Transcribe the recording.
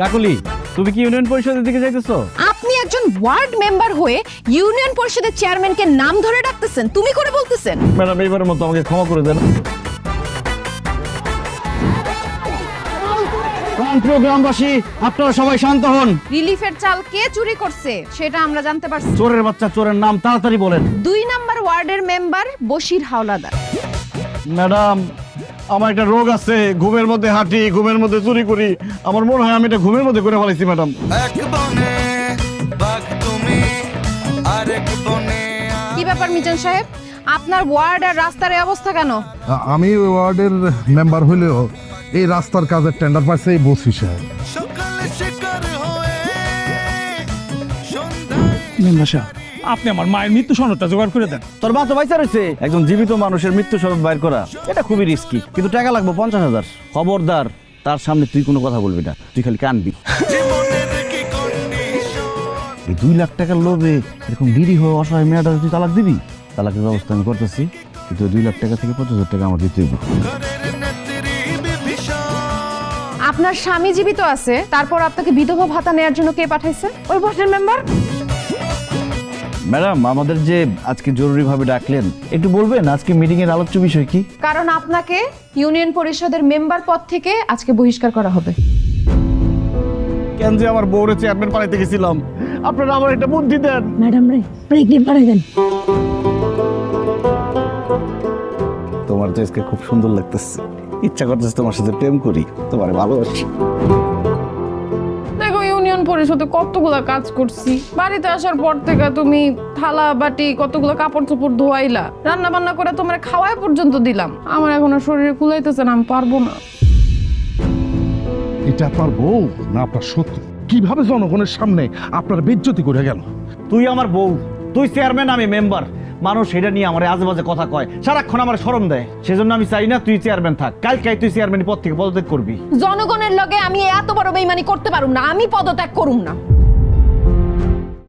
কাকুলি, তুমি কি ইউনিয়ন পরিষদের দিকে যাইতেছো? আপনি একজন ওয়ার্ড মেম্বার হয়ে ইউনিয়ন পরিষদের চেয়ারম্যানকে নাম ধরে ডাকতেছেন, তুমি করে বলতেছেন? ম্যাডাম, এইবারের মতো আমাকে ক্ষমা করে দেন। গ্রামবাসী, আপনারা সবাই শান্ত হন। রিলিফের চাল কে চুরি করছে সেটা আমরা জানতে পারছি। চোরের বাচ্চা, চোরের নাম তাড়াতাড়ি বলেন। 2 নাম্বার ওয়ার্ডের মেম্বার বশির হাওলাদার। ম্যাডাম, আমার একটা রোগ আছে, ঘুমের মধ্যে হাঁটি, ঘুমের মধ্যে চুরি করি। আমার মনে হয় আমি এটা ঘুমের মধ্যে করে ফেলাইছি ম্যাডাম। কি ব্যাপার মিজান সাহেব, আপনার ওয়ার্ড আর রাস্তার এই অবস্থা কেন? আমি ওই ওয়ার্ডের মেম্বার হইলেও এই রাস্তার কাজের টেন্ডার পাইছে এই বসি সাহেব। আপনি আমার মায়ের মৃত্যু সনদটা জোগাড় করে দেন। তোর মা তো বাইসা রয়েছে। একজন জীবিত মানুষের মৃত্যু সনদ বাইর করা এটা খুবই রিস্কি, কিন্তু টাকা লাগবে 50,000। খবরদার, তার সামনে তুই কোনো কথা বলবি না, তুই খালি কানবি। এই 2 লাখ টাকার লোভে এরকম বিড়ি হয়ে অসহায় মেয়েটা তুই তালাক দিবি? তালাকের ব্যবস্থা আমি করতেছি, কিন্তু 2 লাখ টাকা থেকে 50,000 টাকা আমার দিতে হবে। আপনার স্বামী জীবিত আছে, তারপর আপনাকে বিধবা ভাতা নেওয়ার জন্য কে পাঠাইছে? ওই বসের মেম্বার। ম্যাডাম, আমাদের যে আজকে জরুরিভাবে ডাকলেন, একটু বলবেন আজকে মিটিং এর আলোচ্য বিষয় কি? কারণ আপনাকে ইউনিয়ন পরিষদের মেম্বার পদ থেকে আজকে বহিষ্কার করা হবে। কেন যে আমার বউরে চেয়ারম্যান বানাইতে গেছিলাম, আপনারা আমার একটা বুদ্ধি দেন। ম্যাডাম রে প্রেগনেন্ট বানাই দেন। তোমার তো আজকে খুব সুন্দর লাগতেছে, ইচ্ছা করতেছে তোমার সাথে প্রেম করি, তোমার ভালোবাসি। দেখো, ইউনিয়ন পরিষদে কতগুলা কাজ করছি। বাড়িতে আসার পর থেকে তুমি থালা বাটি কতগুলো কাপড় চোপড় ধোয়াইলা, রান্না বান্না করে তোমার খাওয়াই পর্যন্ত দিলাম। আমার এখন আর শরীরে কুলাইতেছে না, আমি পারবো না। এটা আপনার বউ না আপনার শত্রু? কিভাবে জনগণের সামনে আপনার বেজ্জতি করে গেল? তুই আমার বউ, তুই চেয়ারম্যান, আমি মেম্বার। মানুষ সেটা নিয়ে আমার আজে বাজে কথা কয়, সারাক্ষণ আমার শরম দেয়। সেজন্য আমি চাই না তুই চেয়ারম্যান থাক। কালকে তুই চেয়ারম্যান পদ থেকে পদত্যাগ করবি। জনগণের লগে আমি এত বড় বেইমানি করতে পারুম না, আমি পদত্যাগ করুম না।